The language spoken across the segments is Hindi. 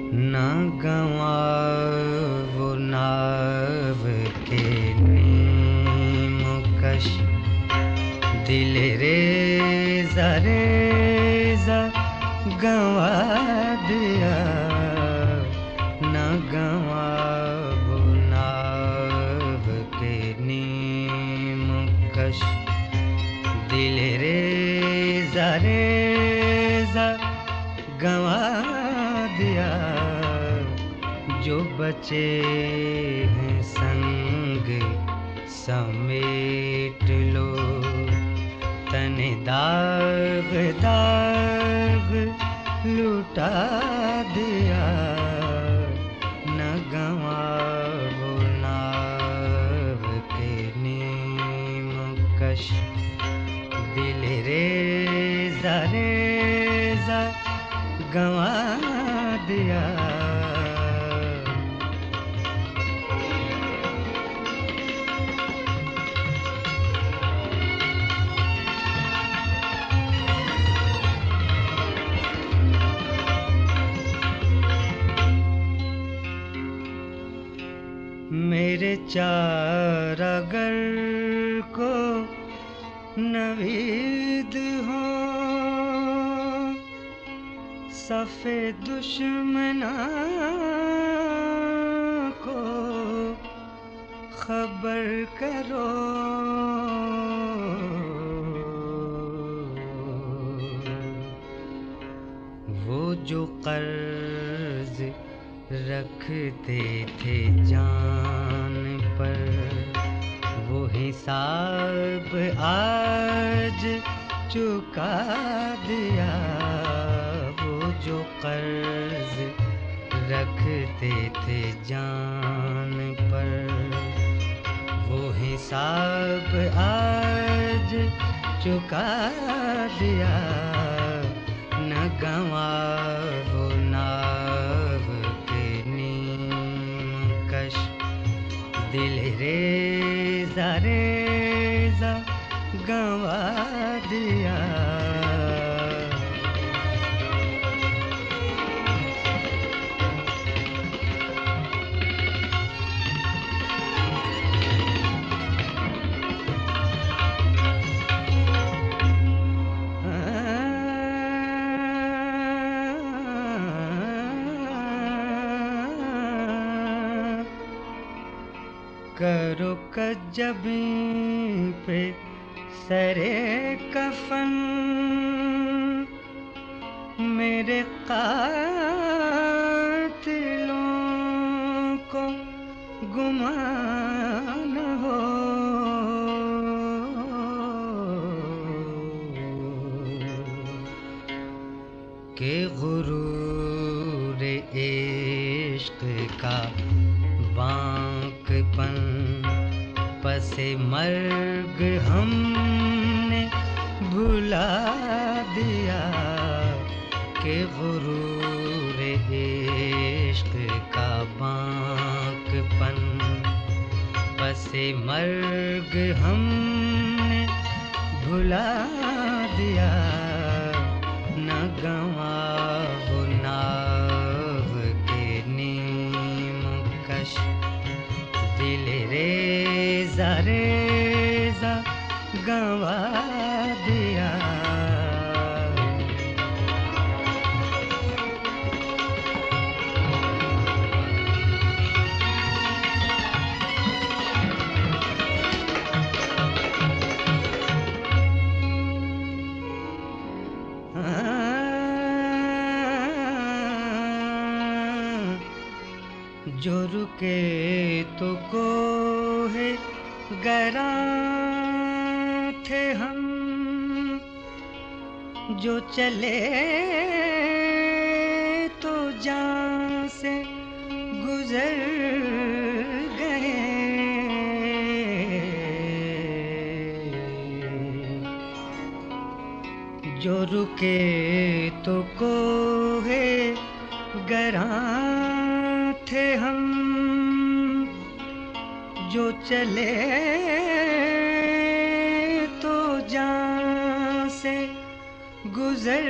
न गंवाओ नाव के नीम कश, दिल रेजा रेजा गंवा दिया। न गंवाओ नाव के नीम कश, दिल रेजा रेजा गंवा दिया। जो बचे हैं संग समेट लो, तने दाग दाग लुटा दिया। न गंवाओ नाव के नीम कश, दिल रेजा रेजा गंवा दिया। मेरे चारागर को नवीद हो, सफ़े दुश्मना को खबर करो। वो जो कर्ज रखते थे जान पर, वो हिसाब आज चुका दिया। वो जो कर्ज रखते थे जान पर, वो हिसाब आज चुका दिया। न गंवाओ नाव के नीम कश, दिल रेजा रेजा गंवा दिया। करो कजबी पे सरे कफन, मेरे कातिलों को गुमान हो। के गुरूर इश्क का बांकपन, पसे मर्ग हमने भुला दिया। के गुरूर इश्क का बांकपन, पसे मर्ग हमने भुला दिया। न गंवाओ नाव के नीम कश, दिल रेजा रेजा गंवा दिया। जो रुके तो कोहे गरा थे हम, जो चले तो जान से गुजर गए। जो रुके तो कोहे गरा थे हम, जो चले तो जान से गुजर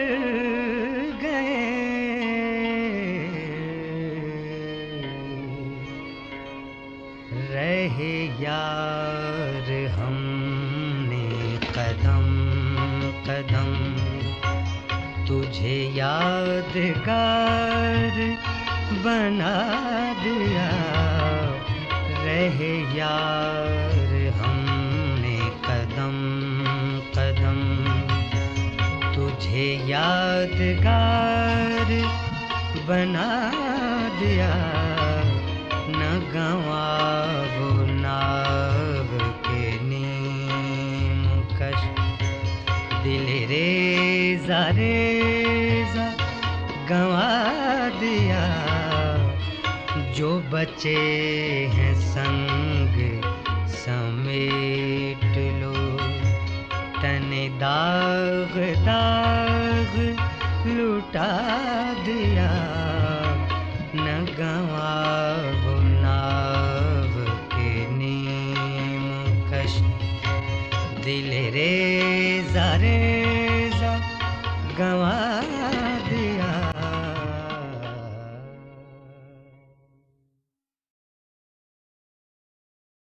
गए। यार हमने कदम कदम तुझे यादगार बना दिया। रहे यार हमने कदम कदम तुझे यादगार बना दिया। न गंवाओ नाव के नीम कश दिल रेजा रेजा गंवा दिया। जो बचे हैं संग समेट लो। तने दाग दाग लुटा दिया। न गंवाओ नाव के नीम कश दिल रेजा रेजा गंवा